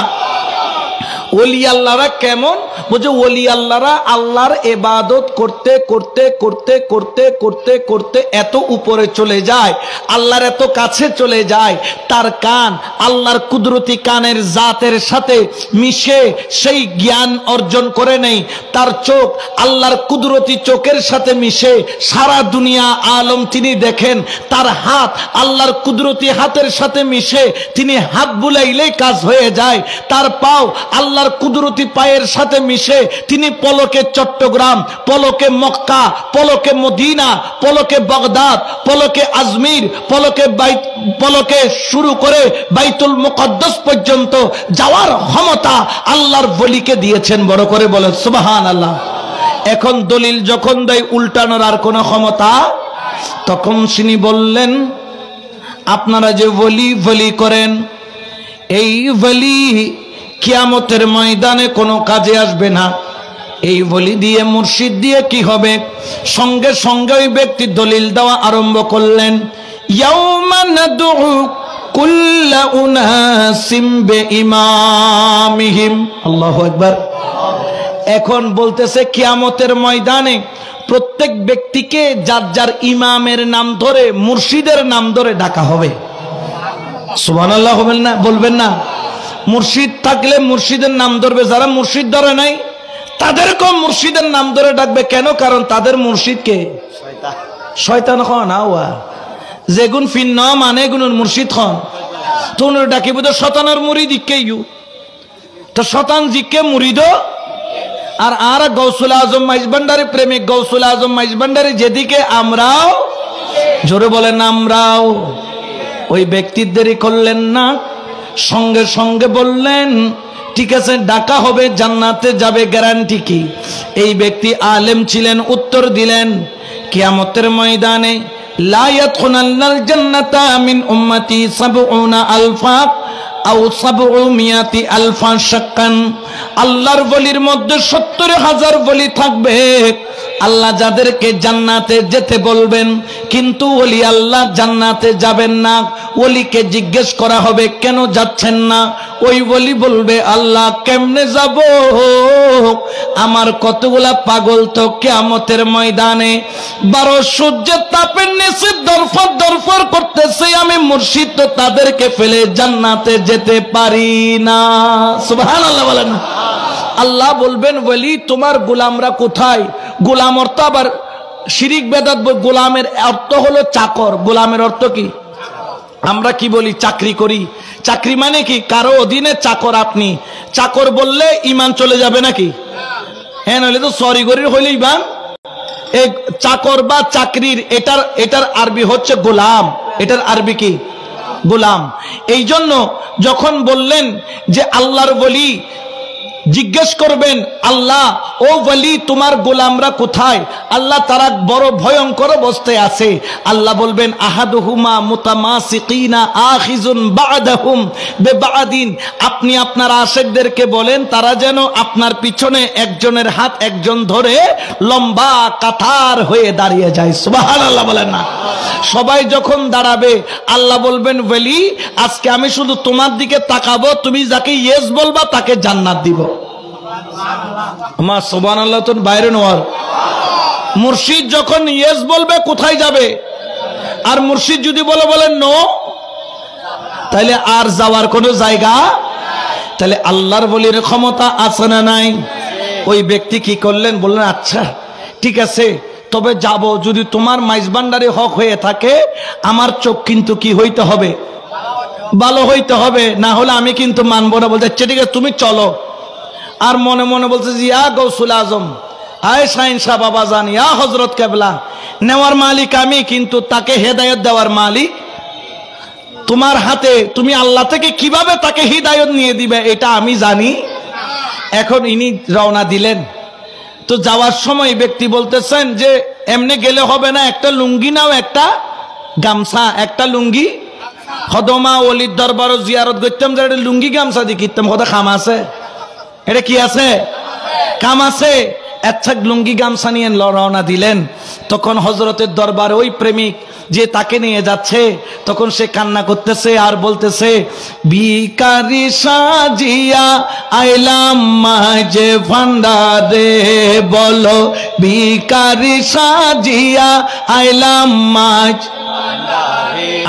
ওলি আল্লাহরা কেমন? বলছে ওলি আল্লাহরা আল্লাহর ইবাদত করতে করতে করতে করতে করতে করতে এত উপরে চলে যায়, আল্লাহর এত কাছে চলে যায়, তার কান আল্লাহর কুদরতি কানের জাতের সাথে মিশে সেই জ্ঞান অর্জন করে নেই। তার চোখ আল্লাহর কুদরতি চোখের সাথে মিশে সারা দুনিয়া আলম তিনি দেখেন। তার হাত আল্লাহর কুদরতি হাতের সাথে মিশে তিনি হাত বুলাইলেই কাজ হয়ে যায়। তার পাও আল্লাহর কুদরতি পায়ের সাথে মিশে তিনি পলকে চট্টগ্রাম, পলকে মক্কা, পলকে মদিনা, পলকে বাগদাদ, পলকে আজমির, পলকে শুরু করে বাইতুল মুকদ্দাস পর্যন্ত যাওয়ার ক্ষমতা আল্লাহর ওলিকে দিয়েছেন। বড় করে বলেন সুবহানাল্লাহ। এখন দলিল যখন দেয় উল্টানোর আর কোনো ক্ষমতা, তখন তিনি বললেন, আপনারা যে ওলি ওলি করেন, এই ওলি কিয়ামতের ময়দানে কোনো কাজে আসবে না। এই ওলি দিয়ে মুর্শিদ দিয়ে কি হবে? সঙ্গে সঙ্গে ওই ব্যক্তি দলিল দেওয়া আরম্ভ করলেন, ইয়াউমা নাদউ কুল্লা উনাসিম বিইমামিহিম। আল্লাহু আকবার। এখন বলতেছে কিয়ামতের ময়দানে প্রত্যেক ব্যক্তিকে যার যার ইমামের নাম ধরে, মুর্শিদের নাম ধরে ডাকা হবে। সুবহানাল্লাহ বলবেন না? বলবেন না? মুর্শিদ থাকলে মুর্শিদের নাম ধরবে, যারা মুর্শিদ ধরে নাই তাদেরকেও মুর্শিদের নাম ধরে ডাকবে। কেন? কারণ তাদের মুর্শিদকে শয়তান খন আওয়া যেগুন ফিন্ন মানে গুনুন মুর্শিদ খন তুন ডাকিব তো শতানের মুরিদ ইকেইউ তো শতান জিকে মুরিদ। আর গৌসুল আজম মাইজভান্ডারি প্রেমিক গৌসুল আজম মাইজভান্ডারি যেদিকে আমরাও, জোরে বলেন আমরাও। ওই ব্যক্তির দেরি করলেন না, সঙ্গে সঙ্গে বললেন ঠিক আছে ডাকা হবে, জান্নাতে যাবে, গ্যারান্টি কি? এই ব্যক্তি আলেম ছিলেন, উত্তর দিলেন কিয়ামতের ময়দানে লা ইয়াদখুলুনাল জান্নাতা মিন উম্মতি ৭০ আলফা আও ৭০০ আলফা শাক্কান। আল্লাহর ওলির মধ্যে ৭০,০০০ ওলি থাকবে, আল্লাহ যাদেরকে জান্নাতে যেতে বলবেন, কিন্তু ওলি আল্লাহ জান্নাতে যাবেন না। ওলিকে জিজ্ঞেস করা হবে কেন যাচ্ছেন না? ওই ওলি বলবে আল্লাহ কেমনে যাব, আমার কতগুলা পাগল তো কিয়ামতের ময়দানে ১২ সূর্যের তাপের নিচে দরফর দরফর করতেছে, আমি মুর্শিদ তো তাদেরকে ফেলে জান্নাতে যেতে পারি না। সুবহানাল্লাহ বলেন। আল্লাহ বলবেন ওলি তোমার গোলামরা কোথায়? গোলাম অর্থ আবার শিরিক বেদাত, গোলামের অর্থ হলো চাকর। গোলামের অর্থ কি? আমরা কি বলি? চাকরি করি। চাকরি মানে কি? কারো অধীনে চাকর। আপনি চাকর বললে ইমান চলে যাবে নাকি? হ্যাঁ, নইলে তো সরি গরির হইলে ইমান। এই চাকর বা চাকরির এটার আরবি হচ্ছে গোলাম। এটার আরবি কি? গোলাম। এই জন্য যখন বললেন যে আল্লাহর ওলি জিজ্ঞেস করবেন আল্লাহ ও ওলি তোমার গোলামরা কোথায়? আল্লাহ তারা বড় ভয়ঙ্কর অবস্থায় আছে। আল্লাহ বলবেন আহাদুহুমা মুতামাসিকিনা আখিজুন বা'দাহুম বিবা'দিন। আপনি আপনার আশিকদেরকে বলেন তারা যেন আপনার পিছনে একজনের হাত একজন ধরে লম্বা কাতার হয়ে দাঁড়িয়ে যায়। সুবহানাল্লাহ বলেন না? সবাই যখন দাঁড়াবে আল্লাহ বলবেন ওলি আজকে আমি শুধু তোমার দিকে তাকাবো, তুমি যাকে ইয়েস বলবা তাকে জান্নাত দিব। আমার সুবহানাল্লাহ তো বাইরে নোয়ার। মুর্শিদ যখন ইয়েস বলবে কোথায় যাবে? আর মুর্শিদ যদি বলেন নো, তাহলে আর যাওয়ার কোনো জায়গা। তাহলে আল্লাহর ওলির ক্ষমতা আছে না নাই? ওই ব্যক্তি কি করলেন? বললেন আচ্ছা ঠিক আছে, তবে যাব, যদি তোমার মাইজভান্ডারি হক হয়ে থাকে আমার চোখ কিন্তু কি হইতে হবে? ভালো হইতে হবে, না হলে আমি কিন্তু মানবো না। বলতে ঠিক আছে তুমি চলো। আর মনে মনে বলছে ইয়া গৌসুল আজম, আয় শাহিন শাহ বাবা জান, ইয়া হযরত কেবলা, নেওয়ার মালিক আমি, কিন্তু তাকে হেদায়েত দেওয়ার মালিক তোমার হাতে। তুমি আল্লাহ থেকে কিভাবে তাকে হিদায়ত নিয়ে দিবে এটা আমি জানি। এখন ইনি রওনা দিলেন। তো যাওয়ার সময় ব্যক্তি বলতেছেন যে এমনি গেলে হবে না, একটা লুঙ্গি নাও, একটা গামছা, একটা লুঙ্গি। হদমা ওলির দরবার জিয়ারত করতাম, যে একটা লুঙ্গি গামছা দিয়ে কিনতাম, হদা খাম আছে? এটা কি আছে? কাম আছে। আচ্ছা লুঙ্গি গামছা নিয়ে রওনা দিলেন। তখন হযরতের দরবারে ওই প্রেমিক যে তাকে নিয়ে যাচ্ছে, তখন সে কান্না করতেছে আর বলতেছে ভিখারি সাজিয়া আইলাম মাঝে ভান্ডারে, বলো ভিখারি সাজিয়া আইলাম মাঝ।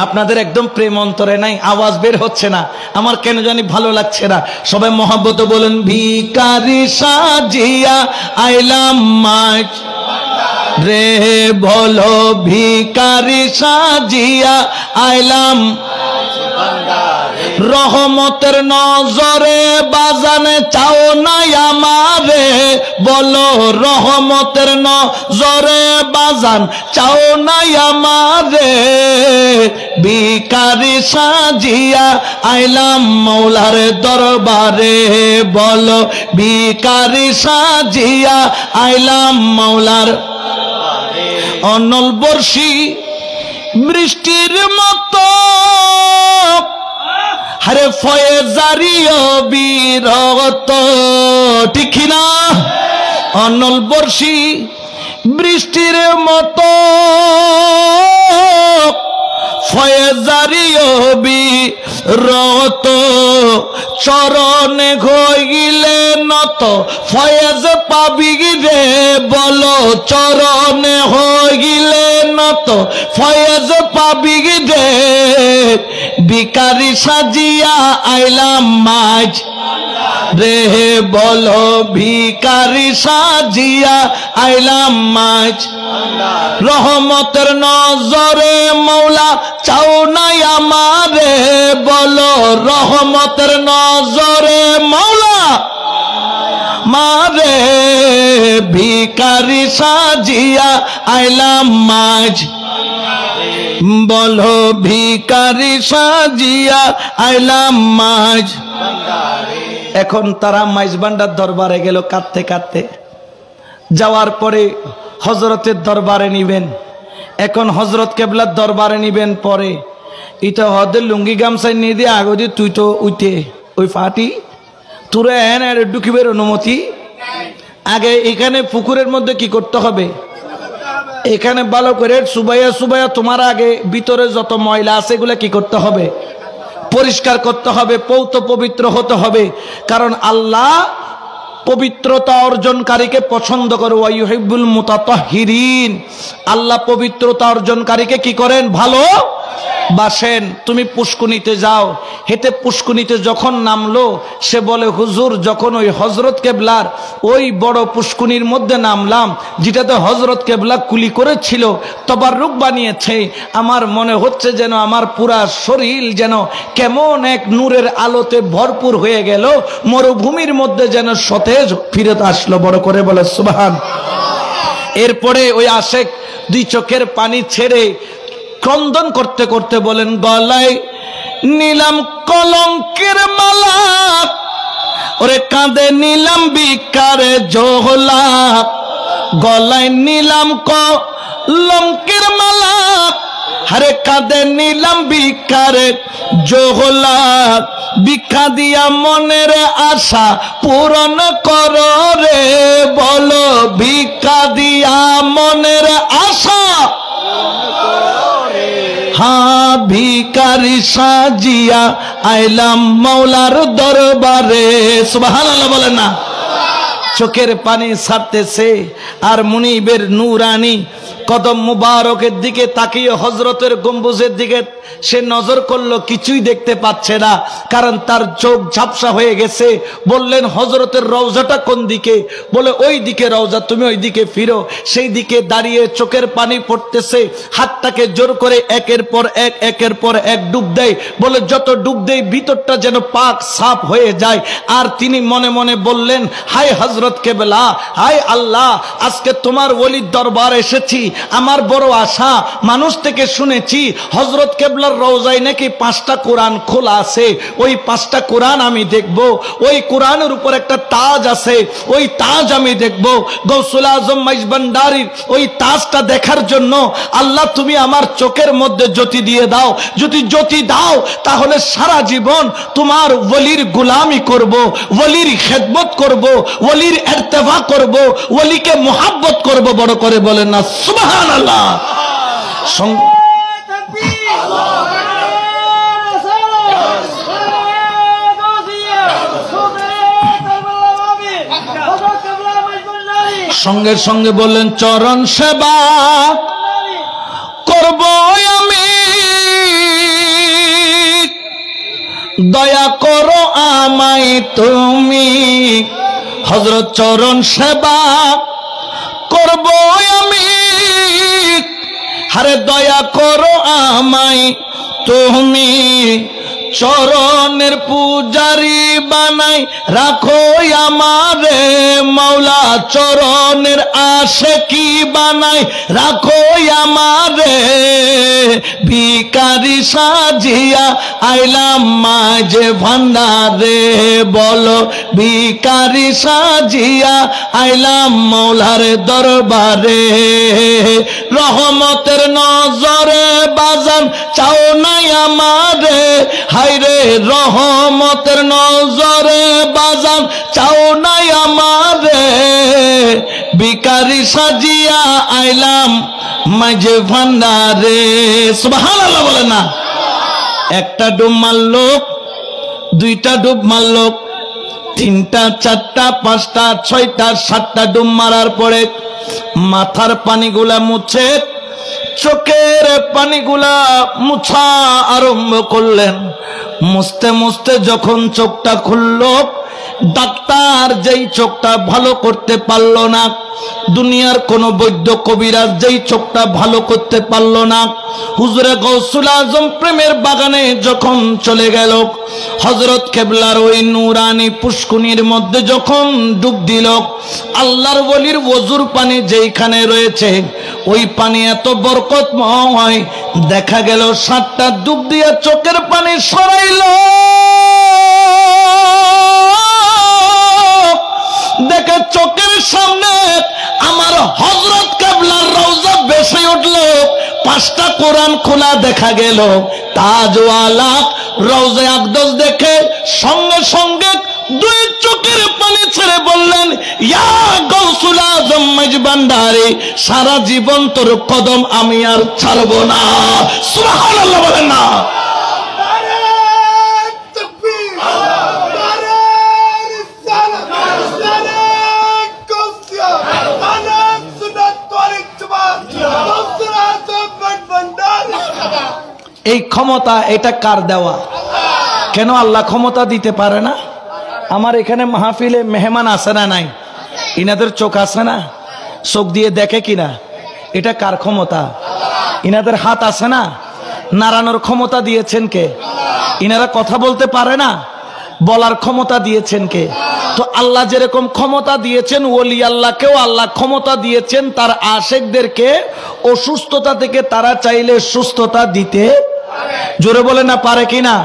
আপনাদের একদম প্রেম অন্তরে নাই, আওয়াজ বের হচ্ছে না, আমার কেন জানি ভালো লাগছে না। সবাই মহব্বত বলেন ভিখারি সাজিয়া আইলাম মাঝ রে, বলো ভিখারি সাজিয়া আইলাম। রহমতের নজরে বাজানে চাও নাই আমারে, বলো রহমতের নজরে বাজান চাও নাই আমারে, ভিখারি সাজিয়া আইলাম মৌলার দরবারে, বলো ভিখারি সাজিয়া আইলাম মৌলার। অনল বর্ষী বৃষ্টির মতো হারে ফয়েজারিও বিরত, ঠিক না? অনল বর্ষী বৃষ্টির মতো ফয়েজারিও বিরত, চরণে হইলে নত ফয়েজ পাবি রে, বলো চরণে হইলে নত ফয়েজ পাবি রে। ভিখারি সাজিয়া আইলাম মাঝ রে, বলো ভিখারি সাজিয়া আইলাম মাঝ। রহমতের নজরে মৌলা চাও নাই আমারে, বলো রহমতের নজরে মৌলা মারে। ভিখারি সাজিয়া আইলাম মাঝ, বলো ভিখারি সাজিয়া আইলাম মাঝ। এখন তারা মাইজ ভান্ডার দরবারে গেল কাঁদতে কাঁদতে। যাওয়ার পরে হজরতের দরবারে নিবেন। এখন হজরত কেবলার দরবারে নিবেন। পরে এটা হদের লুঙ্গি গামছাই নিয়ে দিয়ে আগদি তুই তো উঠে ওই ফাটি তোরা এন আর ঢুকিবের অনুমতি। আগে এখানে পুকুরের মধ্যে কি করতে হবে, এখানে ভালো করে সুবাইয়া সুবাইয়া তোমার আগে ভিতরে যত ময়লা আছে এগুলো কি করতে হবে, পরিষ্কার করতে হবে, পৌত পবিত্র হতে হবে। কারণ আল্লাহ পবিত্রতা অর্জনকারীকে পছন্দ করে। ওয়া ইউহিব্বুল মুতাতাহহিরিন, আল্লাহ পবিত্রতা অর্জনকারীকে কি করেন, ভালো বাসেন। তুমি পুষ্কুনিতে যাও, হেতে পুষ্কুনিতে যখন নামলো সে বলে হুজুর যখন ওই হজরত কেবলার ওই বড় পুষ্কুনির মধ্যে নামলাম যেটাতে হজরত কেবলা কুলি করেছিল, তবাররুক বানিয়েছে, আমার মনে হচ্ছে যেন আমার পুরা শরীর যেন কেমন এক নূরের আলোতে ভরপুর হয়ে গেল, মরুভূমির মধ্যে যেন সতেজ ফিরত আসলো। বড় করে বলে সুবহান। এরপরে ওই আশেক দুই চোখের পানি ছেড়ে ক্রন্দন করতে করতে বলেন গলায় নিলাম কলঙ্কের মালা, ওরে কাঁধে নিলাম ভিখারে জোহলা। গলায় নিলাম কলঙ্কের মালা, হারে কাঁধে নিলাম ভিখারে জোহলা। ভিক্ষা দিয়া মনের আশা পূরণ করো রে, বলো ভিক্ষা দিয়া মনের আশা। হ্যাঁ ভিখারি সাজিয়া আইলাম মৌলার দরবারে। সুবহানাল্লাহ বলেন না। চোখের পানি ছাড়তেছে আর মুনিবের নূরানি কদম মুবারকের দিকে তাকিয়ে হজরতের গম্বুজের দিকে সে নজর করলো, কিছুই দেখতে পাচ্ছে না, কারণ তার চোখ ঝাপসা হয়ে গেছে। বললেন হজরতের রওজাটা কোন দিকে? বলে ওই দিকে রওজা, তুমি ওই দিকে ফিরো। সেই দিকে দাঁড়িয়ে চোখের পানি পড়তেছে, হাতটাকে জোর করে একের পর এক একের পর এক ডুব দেয়। বলে যত ডুব দেয় ভিতরটা যেন পাক সাফ হয়ে যায়। আর তিনি মনে মনে বললেন হায় হজরত কেবলা, হায় আল্লাহ, আজকে তোমার ওলির দরবার এসেছি, আমার বড় আশা। মানুষ থেকে শুনেছি হজরত কেবলার রওজায় নাকি 5টা কোরআন খোলা আছে, ওই 5টা কোরআন আমি দেখব। ওই কোরআনের উপর একটা তাজ আছে, ওই তাজ আমি দেখব। গৌসুল আজম মাইজ ভান্ডারীর ওই তাজটা দেখার জন্য আল্লাহ তুমি আমার চোখের মধ্যে জ্যোতি দিয়ে দাও। যদি জ্যোতি দাও তাহলে সারা জীবন তোমার ওলির গোলামি করব, ওলির খেদমত করব, ওলির ইর্তেফা করব, ওলিকে মোহাব্বত করব। বড় করে বলেন না সুবহানাল্লাহ। সঙ্গে সঙ্গে বললেন চরণ সেবা করব আমি, দয়া করো আমায় তুমি। হযরত চরণ সেবা করব আমি, হারে দয়া করো আমায় তুমি। চরণের পূজারি বানাই রাখো আমারে মাওলা, চরণের আশিকি বানাই রাখো আমারে। ভিখারি সাজিয়া আইলাম মাঝে ভান্ডারে, বলো ভিখারি সাজিয়া আইলাম মাওলার দরবারে। রহমতের নজরে বাজান চাও নাই আমারে, হায়রে রহমতের নজরে বাজান চাও নাই আমারে। ভিখারি সাজিয়া আইলাম মাঝে ভান্ডারে। সুবহানাল্লাহ বলে না। একটা ডুব মারলো, দুইটা ডুব মারল, তিনটা, চারটা, পাঁচটা, ছয়টা, সাতটা ডুব মারার পরে মাথার পানিগুলা মুছে, চোখের পানিগুলা মুছা আরম্ভ করলেন। মুছতে মুছতে যখন চোখটা খুলল, ডাক্তার যেই চোখটা ভালো করতে পারল না, দুনিয়ার কোন বৈদ্য কবিরাজ যেই চোখটা ভালো করতে পারল না, হুজুরে গৌসুল আজম প্রেমের বাগানে যখন চলে গেল, হযরত কেবলার ওই নূরানি পুষ্কুনির মধ্যে যখন ডুব দিল, আল্লাহর ওলির ওযুর পানি যেইখানে রয়েছে ওই পানি এত বরকতময়, দেখা গেল 7টা ডুব দিয়ে চোখের পানি সরাইল। দেখে চোখের সামনে আমার হযরত কেবলার রওজা ভেসে উঠল, 5টা কোরআন খোলা দেখা গেল, তাজওয়ালা রওজা আকদাস দেখে সঙ্গে সঙ্গে 2 চোখের পানি ছেড়ে বললেন, ইয়া গৌসুল আজম মেজবান্ডারি, সারা জীবন তোর কদম আমি আর ছাড়ব না। সুবহানাল্লাহ বলেন না। এই ক্ষমতা এটা কার দেওয়া? কেন আল্লাহ ক্ষমতা দিতে পারে না? আমার এখানে মাহফিলে মেহমান আছে না নাই? ইনাদের চোখ আছে না? চোখ দিয়ে দেখে কিনা? এটা কার ক্ষমতা? ইনাদের হাত আছে না? নাড়ানোর ক্ষমতা দিয়েছেন কে? ইনারা কথা বলতে পারে না, বলার ক্ষমতা দিয়েছেন কে? তো আল্লাহ যেরকম ক্ষমতা দিয়েছেন ওলি আল্লাহকেও আল্লাহ ক্ষমতা দিয়েছেন তার আশেকদেরকে অসুস্থতা থেকে তারা চাইলে সুস্থতা দিতে। জোরে বলে না পারে কিনা?